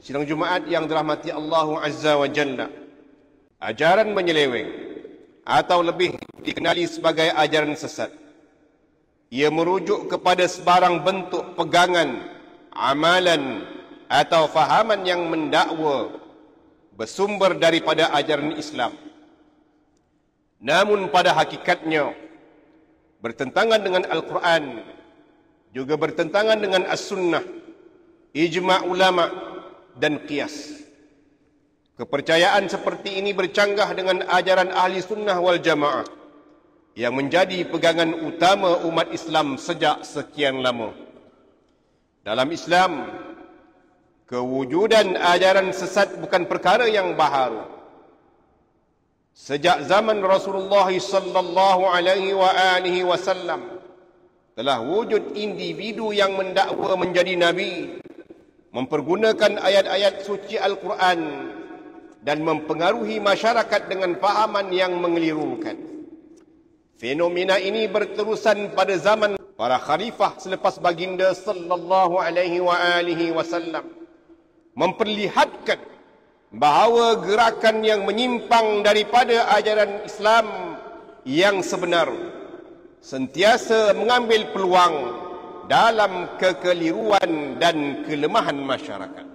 Sidang Jumaat yang dirahmati Allah Azza wa Jalla, ajaran menyeleweng atau lebih dikenali sebagai ajaran sesat, ia merujuk kepada sebarang bentuk pegangan, amalan atau fahaman yang mendakwa bersumber daripada ajaran Islam, namun pada hakikatnya bertentangan dengan Al-Quran, juga bertentangan dengan As-Sunnah, ijma' ulama' dan qiyas. Kepercayaan seperti ini bercanggah dengan ajaran ahli sunnah wal jamaah yang menjadi pegangan utama umat Islam sejak sekian lama. Dalam Islam, kewujudan ajaran sesat bukan perkara yang baharu. Sejak zaman Rasulullah sallallahu alaihi wasallam telah wujud individu yang mendakwa menjadi nabi, mempergunakan ayat-ayat suci Al-Quran dan mempengaruhi masyarakat dengan fahaman yang mengelirukan. Fenomena ini berterusan pada zaman para khalifah selepas baginda sallallahu alaihi wasallam, memperlihatkan bahawa gerakan yang menyimpang daripada ajaran Islam yang sebenar sentiasa mengambil peluang dalam kekeliruan dan kelemahan masyarakat.